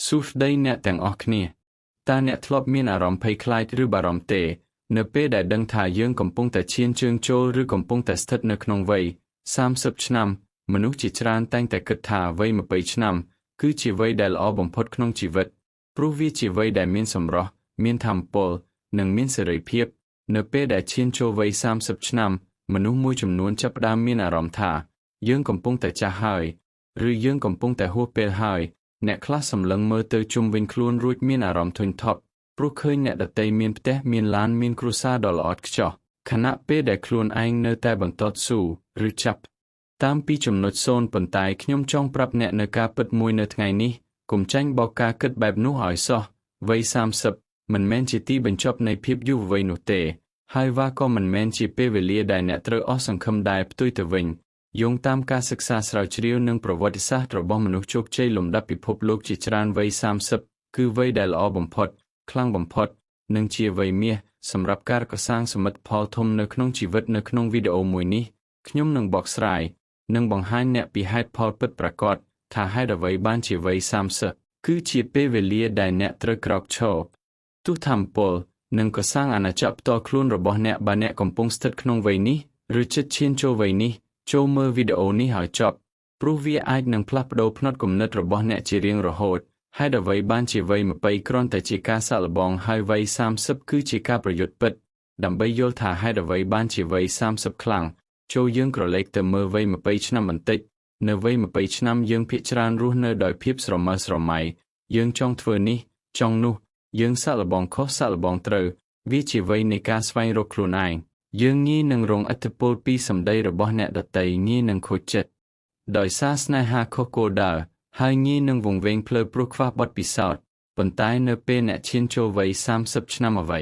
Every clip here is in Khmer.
ស៊ូហ្វដីអ្នកទាំងអស់គ្នាតើអ្នកធ្លាប់មានអារម្មណ៍ភ័យខ្លាចឬបារម្ភទេនៅពេលដែលដឹងថាយើងកំពុងតែឈានជើងចូលឬកំពុងតែស្ថិតនៅក្នុងវ័យ30ឆ្នាំមនុស្សជាច្រើនតែងតែគិតថាវ័យ20ឆ្នាំគឺជាវ័យដែលល្អបំផុតក្នុងជីវិតព្រោះវាជាវ័យដែលមានសម្រស់មានថាមពលនិងមានសេរីភាពនៅពេលដែលឈានចូលវ័យ30ឆ្នាំមនុស្សមួយចំនួនចាប់ផ្ដើមមានអារម្មណ៍ថាយើងកំពុងតែចាស់ហើយឬយើងកំពុងតែហួសពេលហើយអ្នកខ្លះសម្លឹងមើលទៅជុំវិញខ្លួនរួចមានអារម្មណ៍ធុញថប់ព្រោះឃើញអ្នកដទៃមានផ្ទះមានឡានមានគ្រួសារដ៏ល្អឥតខ្ចោះខណៈពេលដែលខ្លួនឯងនៅតែបន្តស៊ូឬចាប់តាមពីចំណុច0ប៉ុន្តែខ្ញុំចង់ប្រាប់អ្នកនៅការពិតមួយនៅថ្ងៃនេះកុំចាញ់បោកការគិតបែបនោះឲ្យសោះវ័យ30មិនមែនជាទីបញ្ចប់នៃភាពយុវវ័យនោះទេហើយវាក៏មិនមែនជាពេលវេលាដែលអ្នកត្រូវអស់សង្ឃឹមដែរផ្ទុយទៅវិញយោងតាមការសិក្សាស្រាវជ្រាវនិងប្រវត្តិសាស្ត្ររបស់មនុស្សជោគជ័យលំដាប់ពិភពលោកជាច្រើនវ័យ30គឺវ័យដែលល្អបំផុតខ្លាំងបំផុតនិងជាវ័យមាសសម្រាប់ការកសាងសមិទ្ធផលធំនៅក្នុងជីវិតនៅក្នុងវីដេអូមួយនេះខ្ញុំនឹងបកស្រាយនិងបង្ហាញអ្នកពីហេតុផលពិតប្រាកដថាហេតុអ្វីបានជាវ័យ30គឺជាពេលវេលាដែលអ្នកត្រូវក្រោកឈរទុះថាមពលនិងកសាងអាណាចក្រផ្ទាល់ខ្លួនរបស់អ្នកបើអ្នកកំពុងស្ថិតក្នុងវ័យនេះឬជិតឈានចូលវ័យនេះចូលមើលវីដេអូនេះឲ្យចប់ព្រោះវាអាចនឹងផ្លាស់ប្ដូរផ្នត់គំនិតរបស់អ្នកជារៀងរហូតហេតុអ្វីបានជាវ័យ20គ្រាន់តែជាការសាកល្បងហើយវ័យ30គឺជាការប្រយុទ្ធពិតដើម្បីយល់ថាហេតុអ្វីបានជាវ័យ30ខ្លាំងចូលយើងក្រឡេកទៅមើលវ័យ20ឆ្នាំបន្តិចនៅវ័យ20ឆ្នាំយើងភាគច្រើនរស់នៅដោយភាពស្រមើស្រមៃយើងចង់ធ្វើនេះចង់នោះយើងសាកល្បងខុសសាកល្បងត្រូវវាជាវ័យនៃការស្វែងរកខ្លួនឯងយើងងាយនឹងរងឥទ្ធិពលពីសម្ដីរបស់អ្នកដទៃងាយនឹងខូចចិត្តដោយសារស្នេហាខុសគោលដៅហើយងាយនឹងវង្វេងភ្លើព្រោះខ្វះបទពិសោធន៍ប៉ុន្តែនៅពេលអ្នកឈានចូលវ័យ30ឆ្នាំអ្វី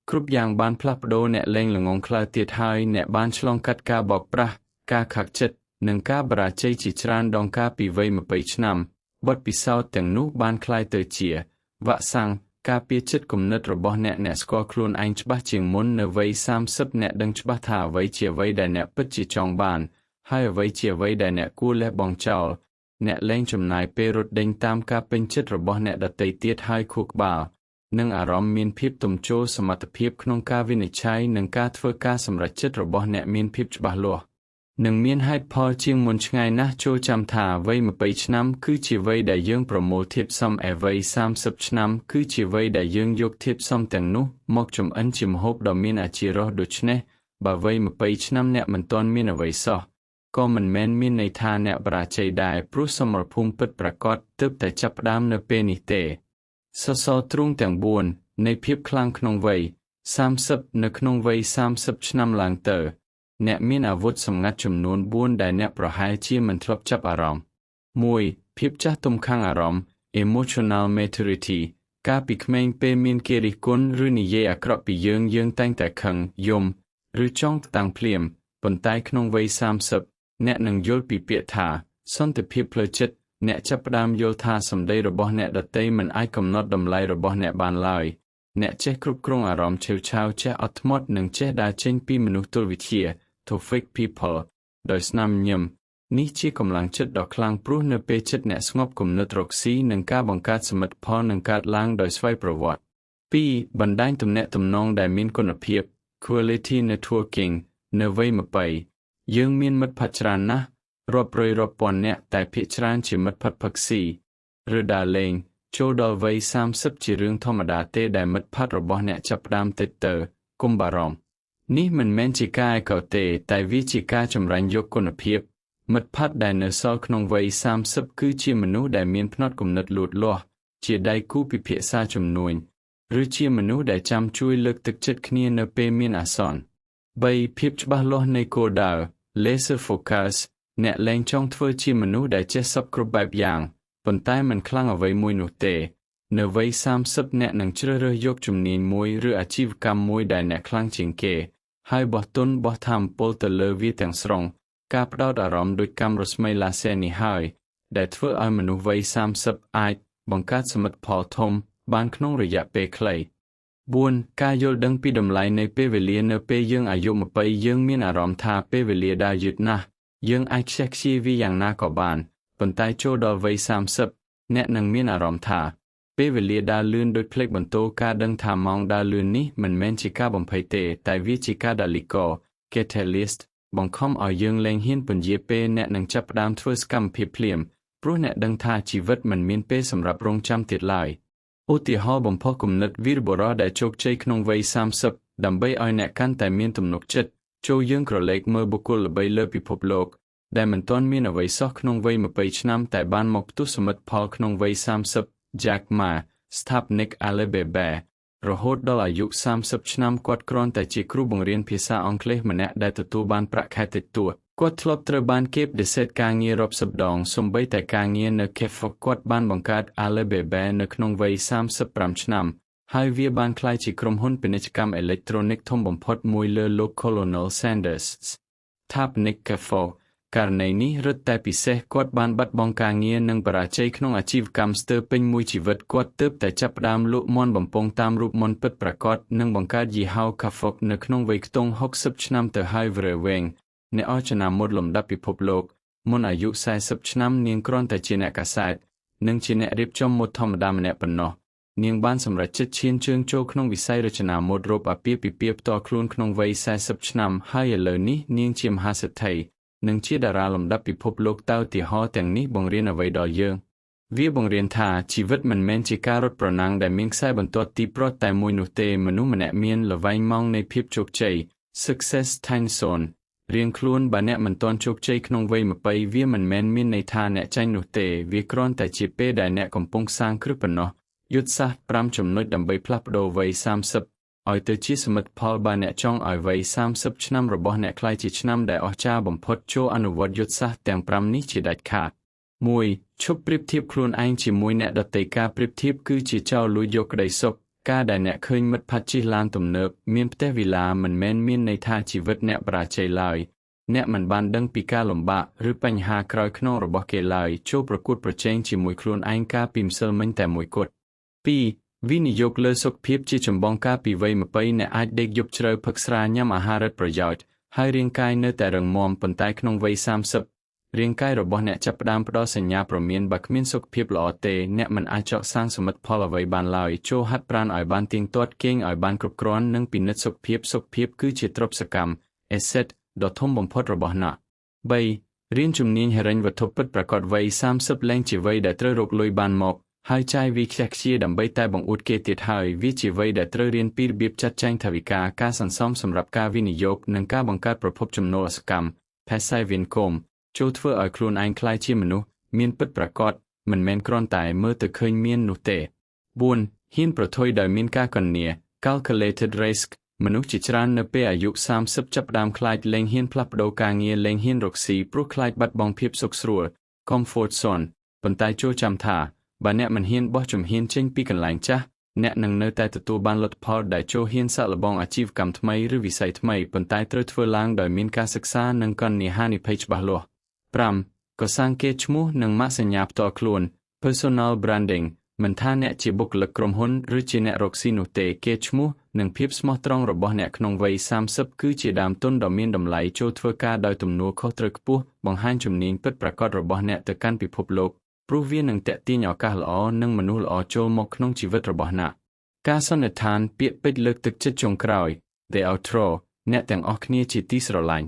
គ្រប់យ៉ាងបានផ្លាស់ប្ដូរអ្នកលែងល្ងងខ្លៅទៀតហើយអ្នកបានឆ្លងកាត់ការបោកប្រាស់ការខាក់ចិត្តនិងការបរាជ័យជាច្រើនដងការពីវ័យ20ឆ្នាំបទពិសោធន៍ទាំងនោះបានคล้ายទៅជាវ៉ាក់សាំងការពារចិត្តគំនិតរបស់អ្នកស្គាល់ខ្លួនឯងច្បាស់ជាងមុននៅវ័យ30អ្នកដឹងច្បាស់ថាអ្វីជាអ្វីដែលអ្នកពិតជាចង់បានហើយអ្វីជាអ្វីដែលអ្នកគួរលះបង់ចោលអ្នកលែងចំណាយពេលរត់ដេញតាមការពេញចិត្តរបស់អ្នកដទៃទៀតហើយខួរក្បាលនិងអារម្មណ៍មានភាពទំចូលសមត្ថភាពក្នុងការវិនិច្ឆ័យនិងការធ្វើការសម្រេចចិត្តរបស់អ្នកមានភាពច្បាស់លាស់និងមានហេតុផលជាងមុនឆ្ងាយណាស់ចូលចាំថាវ័យ20ឆ្នាំគឺជាវ័យដែលយើងប្រមូលធាតុផ្សំឯវ័យ30ឆ្នាំគឺជាវ័យដែលយើងយកធាតុផ្សំទាំងនោះមកចម្អិនជាម្ហូបដ៏មានអាជីរសដូច្នេះបើវ័យ20ឆ្នាំអ្នកមិនទាន់មានអ្វីសោះក៏មិនមែនមានន័យថាអ្នកបរាជ័យដែរព្រោះសមរភូមិពិតប្រាកដទើបតែចាប់ផ្ដើមនៅពេលនេះទេសសរទ្រូងទាំង4នៃភាពខ្លាំងក្នុងវ័យ30នៅក្នុងវ័យ30ឆ្នាំឡើងទៅអ្នកមានអាវុធសម្ងាត់ចំនួន4ដែលអ្នកប្រហែលជាមិនធ្លាប់ចាប់អារម្មណ៍1ភាពចាស់ទុំខាងអារម្មណ៍ emotional maturity កាលពីក្មេងពេលមានគេរិះគន់ឬនិយាយអាក្រក់ពីយើងតែងតែខឹងយំឬចង់តាំងភ្លាមប៉ុន្តែក្នុងវ័យ30អ្នកនឹងយល់ពីពាក្យថាសន្តិភាពផ្លូវចិត្តអ្នកចាប់ផ្ដើមយល់ថាសម្ដីរបស់អ្នកដទៃមិនអាចកំណត់តម្លៃរបស់អ្នកបានឡើយអ្នកចេះគ្រប់គ្រងអារម្មណ៍ឆេវឆាវចេះអត់ធ្មត់និងចេះដើរចេញពីមនុស្សទល់វិជ្ជាToxic people ដោយស្នាមញញឹមនេះជាកម្លាំងចិត្តដ៏ខ្លាំងព្រោះនៅពេលចិត្តអ្នកស្ងប់គំនិតរកស៊ីនិងការបង្កើតសមិទ្ធផលនឹងកើតឡើងដោយស្វ័យប្រវត្តិ2បណ្ដាញទំនាក់ទំនងដែលមានគុណភាព Quality networking នៅវ័យ20យើងមានមិត្តភក្តិច្រើនណាស់រាប់រយរាប់ពាន់នាក់តែភាគច្រើនជាមិត្តភក្តិផឹកស៊ីឬដើរលេងចូលដល់វ័យ30ជារឿងធម្មតាទេដែលមិត្តភក្តិរបស់អ្នកចាប់ផ្ដើមតិចទៅកុំបារម្ភនេះមិនមែនជាការឯកោទេតែវាជាការចម្រាញ់យកគុណភាពមិត្តភក្តិដែលនៅសល់ក្នុងវ័យ30គឺជាមនុស្សដែលមានផ្នត់គំនិតលូតលាស់ជាដៃគូពិភាក្សាជំនួញឬជាមនុស្សដែលចាំជួយលើកទឹកចិត្តគ្នានៅពេលមានអាសន្ន3ភាពច្បាស់លាស់នៃគោលដៅ laser focus អ្នកលែងចង់ធ្វើជាមនុស្សដែលចេះសពគ្រប់បែបយ៉ាងប៉ុន្តែមិនខ្លាំងអ្វីមួយនោះទេនៅវ័យ30អ្នកនឹងជ្រើសរើសយកជំនាញមួយឬអាជីវកម្មមួយដែលអ្នកខ្លាំងជាងគេហើយបោះទុនបោះថាមពលទៅលើវាទាំងស្រុងការផ្ដោតអារម្មណ៍ដោយកាំរស្មីឡាស៊ែរនេះហើយដែលធ្វើឲ្យមនុស្សវ័យ30អាចបង្កើតសមិទ្ធផលធំបានក្នុងរយៈពេលខ្លី4ការយល់ដឹងពីតម្លៃនៃពេលវេលានៅពេលយើងអាយុ20យើងមានអារម្មណ៍ថាពេលវេលាដើរយឺតណាស់យើងអាចខ្ជះខ្ជាយវាយ៉ាងណាក៏បានប៉ុន្តែចូលដល់វ័យ អ្នកនឹងមានអារម្មណ៍ថាពេលវេលាដើរលឿនដូចភ្លេចបន្ទោការដឹងថាម៉ោងដើរលឿននេះមិនមែនជាការបំភ័យទេតែវាជាការដាលីកោ catalyst បង្ខំឲ្យយើងលែងហ៊ានពន្យាពេលអ្នកនឹងចាប់ផ្ដើមធ្វើសកម្មភាពភ្លាមព្រោះអ្នកដឹងថាជីវិតមិនមានពេលសម្រាប់រងចាំទៀតឡើយឧទាហរណ៍បំផុសគំនិតវីរបុរសដែលជោគជ័យក្នុងវ័យ30ដើម្បីឲ្យអ្នកកាន់តែមានទំនុកចិត្តចូលយើងក្រឡេកមើលបុគ្គលល្បីលើពិភពលោកដែលមិនទាន់មានអ្វីសោះក្នុងវ័យ20ឆ្នាំតែបានមកផ្ទុះសមិទ្ធផលក្នុងវ័យ30 Jack Ma ស្ថាបនិក Alibaba រហូតដល់អាយុ30ឆ្នាំគាត់គ្រាន់តែជាគ្រូបង្រៀនភាសាអង់គ្លេសម្នាក់ដែលទទួលបានប្រាក់ខែតិចតួចគាត់ធ្លាប់ត្រូវបានគេបដិសេធការងាររាប់សិបដងសូម្បីតែការងារនៅ Cafe គាត់បានបង្កើត Alibaba នៅក្នុងវ័យ35ឆ្នាំហើយវាបានក្លាយជាក្រុមហ៊ុនពាណិជ្ជកម្មអេឡិចត្រូនិកធំបំផុតមួយលើលោក Colonel Sanders ស្ថាបនិក Cafeករណីនេះរឹតតែពិសេសគាត់បានបាត់បង់ការងារនិងបរាជ័យក្នុងអាជីវកម្មស្ទើរពេញមួយជីវិតគាត់ទើបតែចាប់ផ្ដើមលក់មាន់បំពង់តាមរូបមន្តពិតប្រាកដនិងបង្កើតយីហោ Cafe នៅក្នុងវ័យខ្ទង់60ឆ្នាំទៅហើយវរវែងអ្នកអចនាម៉ូដលំដាប់ពិភពលោកមុនអាយុ40ឆ្នាំនាងគ្រាន់តែជាអ្នកកាសែតនិងជាអ្នករៀបចំម៉ូដធម្មតាម្នាក់ប៉ុណ្ណោះនាងបានសម្រេចចិត្តឈានជើងចូលក្នុងវិស័យរចនាម៉ូដរ៉ូបអាពាហ៍ពិពាហ៍ផ្ទាល់ខ្លួនក្នុងវ័យ40ឆ្នាំហើយឥឡូវនេះនាងជាមហាសេដ្ឋីនិងជាតារាលំដាប់ពិភពលោកតើឧទាហរណ៍ទាំងនេះបង្រៀនអ្វីដល់យើងវាបង្រៀនថាជីវិតមិនមែនជាការរត់ប្រណាំងដែលមានខ្សែបន្ទាត់ទីប្រត់តែមួយនោះទេមនុស្សម្នាក់មានល្វែងម៉ោងនៃភាពជោគជ័យ Success Time Zone រៀងខ្លួនបើអ្នកមិនទាន់ជោគជ័យក្នុងវ័យ20វាមិនមែនមានន័យថាអ្នកចាញ់នោះទេវាគ្រាន់តែជាពេលដែលអ្នកកំពុងសាងគ្រឹះប៉ុណ្ណោះយុទ្ធសាស្ត្រ5ចំណុចដើម្បីផ្លាស់ប្ដូរវ័យ30ឲ្យទៅជាសមិទ្ធផលបើអ្នកចង់ឲ្យវ័យ30ឆ្នាំរបស់អ្នកក្លាយជាឆ្នាំដែលអស្ចារ្យបំផុតចូលអនុវត្តយុទ្ធសាស្ត្រទាំង5នេះជាដាច់ខាត 1. ឈប់ប្រៀបធៀបខ្លួនឯងជាមួយអ្នកដទៃការប្រៀបធៀបគឺជាចោរលួចយកក្តីសុខការដែលអ្នកឃើញមិត្តភក្តិជិះឡានទំនើបមានផ្ទះវីឡាមិនមែនមានន័យថាជីវិតអ្នកបរាជ័យឡើយអ្នកមិនបានដឹងពីការលំបាកឬបញ្ហាក្រោយខ្នងរបស់គេឡើយចូលប្រកួតប្រជែងជាមួយខ្លួនឯងកាលពីម្សិលមិញតែមួយគត់ 2. វិនិយោគលើសុខភាពជាចម្បងការពីវ័យ20អ្នកអាចដេកយប់ជ្រៅផឹកស្រាញ៉ាំអាហាររឹតប្រយោជន៍ហើយរាងកាយនៅតែរឹងមាំប៉ុន្តែក្នុងវ័យ30រាងកាយរបស់អ្នកចាប់ផ្ដើមផ្ដល់សញ្ញាព្រមានបើគ្មានសុខភាពល្អទេអ្នកមិនអាចចកសាងសមិទ្ធផលអ្វីបានឡើយចូលហាត់ប្រាណឲ្យបានទៀងទាត់គេងឲ្យបានគ្រប់គ្រាន់និងពិនិត្យសុខភាពគឺជាទ្រព្យសកម្ម asset ដ៏ធំបំផុតរបស់អ្នក 3. រៀនជំនាញហិរញ្ញវត្ថុពិតប្រាកដវ័យ30លែងជាវ័យដែលត្រូវរកលុយបានមកហើយចាយវាខ្ជះខ្ជាដើម្បីតែបង្អួតគេទៀតហើយវាជាវ័យដែលត្រូវរៀនពីរបៀបចាត់ចែងថវិកាការសន្សំសម្រាប់ការវិនិយោគនិងការបង្កើតប្រភពចំណូលសកម្ម Passive Income ចូលធ្វើឲ្យខ្លួនឯងក្លាយជាមនុស្សមានពិតប្រាកដមិនមែនគ្រាន់តែមើលទៅឃើញមាននោះទេ 4. ហ៊ានប្រថុយដោយមានការកណនា Calculated Risk មនុស្សជាច្រើននៅពេលអាយុ30ចាប់ផ្ដើមខ្លាចលែងហ៊ានផ្លាស់ប្ដូរការងារលែងហ៊ានរកស៊ីព្រោះខ្លាចបាត់បង់ភាពសុខស្រួល Comfort Zone ប៉ុន្តែចូលចាំថាបើអ្នកមិនហ៊ានបោះជំហានចេញពីកន្លែងចាស់អ្នកនឹងនៅតែទទួលបានលទ្ធផលដែលចូលហ៊ានសាកល្បងអាជីវកម្មថ្មីឬវិស័យថ្មីប៉ុន្តែត្រូវធ្វើឡើងដោយមានការសិក្សានិងកណនាហានិភ័យច្បាស់លាស់ 5. កសាងកេរ្តិ៍ឈ្មោះនិងម៉ាកសញ្ញាផ្ទាល់ខ្លួន Personal Branding មិនថាអ្នកជាបុគ្គលិកក្រុមហ៊ុនឬជាអ្នករកស៊ីនោះទេកេរ្តិ៍ឈ្មោះនិងភាពស្មោះត្រង់របស់អ្នកក្នុងវ័យ30គឺជាដើមទុនដ៏មានតម្លៃចូលធ្វើការដោយទំនួលខុសត្រូវខ្ពស់បង្ហាញជំនាញពិតប្រាកដរបស់អ្នកទៅកាន់ពិភពលោកព្រោះវានឹងទាក់ទាញឱកាសល្អនិងមនុស្សល្អចូលមកក្នុងជីវិតរបស់អ្នកការសន្និដ្ឋានពាក្យពេចន៍លើកទឹកចិត្តចុងក្រោយ The Outro អ្នកទាំងអស់គ្នាជាទីស្រឡាញ់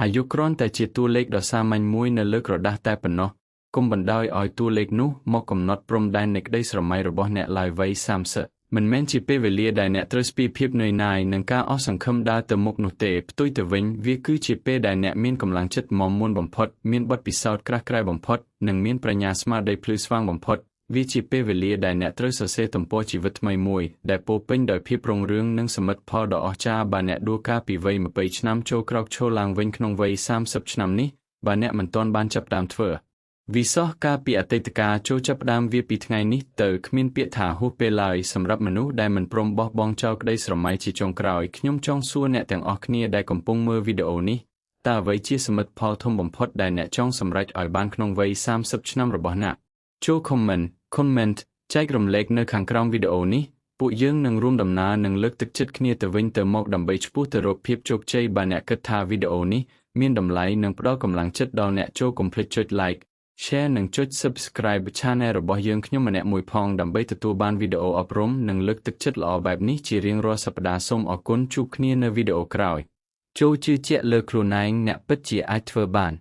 អាយុគ្រាន់តែជាតួលេខដ៏សាមញ្ញមួយនៅលើក្រដាសតែប៉ុណ្ណោះកុំបណ្ដោយឲ្យតួលេខនោះមកកំណត់ព្រំដែននៃក្តីស្រមៃរបស់អ្នកឡើយវ័យ30មិនមែនជាពេលវេលាដែលអ្នកត្រូវស្ពាយភាពនឿយណាយនិងការអស់សង្ឃឹមដើរទៅមុខនោះទេផ្ទុយទៅវិញវាគឺជាពេលដែលអ្នកមានកម្លាំងចិត្តមាំមួនបំផុតមានបទពិសោធន៍ក្រាស់ក្រែលបំផុតនិងមានប្រាជ្ញាស្មារតីភ្លឺស្វាងបំផុតវាជាពេលវេលាដែលអ្នកត្រូវសរសេរទំព័រជីវិតថ្មីមួយដែលពោរពេញដោយភាពរុងរឿងនិងសមិទ្ធផលដ៏អស្ចារ្យបើអ្នកដួលការពីវ័យ20ឆ្នាំចូលក្រោកឈរឡើងវិញក្នុងវ័យ30ឆ្នាំនេះបើអ្នកមិនទាន់បានចាប់ផ្ដើមធ្វើវិសោះការពីអតីតកាលចូលចាប់ផ្ដើមវាពីថ្ងៃនេះទៅគ្មានពាក្យថាហួសពេលឡើយសម្រាប់មនុស្សដែលមិនព្រមបោះបង់ចោលក្តីស្រមៃជាចុងក្រោយខ្ញុំចង់សួរអ្នកទាំងអស់គ្នាដែលកំពុងមើលវីដេអូនេះតើអ្វីជាសមិទ្ធផលធំបំផុតដែលអ្នកចង់សម្រេចឲ្យបានក្នុងវ័យ30ឆ្នាំរបស់អ្នកចូល comment ចែករំលែកនៅខាងក្រោមវីដេអូនេះពួកយើងនឹងរួមដំណើរនិងលើកទឹកចិត្តគ្នាទៅវិញទៅមកដើម្បីឆ្ពោះទៅរកភាពជោគជ័យបើអ្នកគិតថាវីដេអូនេះមានតម្លៃនិងផ្ដល់កម្លាំងចិត្តដល់អ្នកចូលកុំភ្លេចចុច like Share និងចុច Subscribe Channel របស់យើងខ្ញុំម្នាក់មួយផងដើម្បីទទួលបានវីដេអូអប់រំនិងលើកទឹកចិត្តល្អបែបនេះជារៀងរាល់សប្តាហ៍សូមអរគុណជួបគ្នានៅវីដេអូក្រោយចូលជឿជាក់លើខ្លួនឯងអ្នកពិតជាអាចធ្វើបាន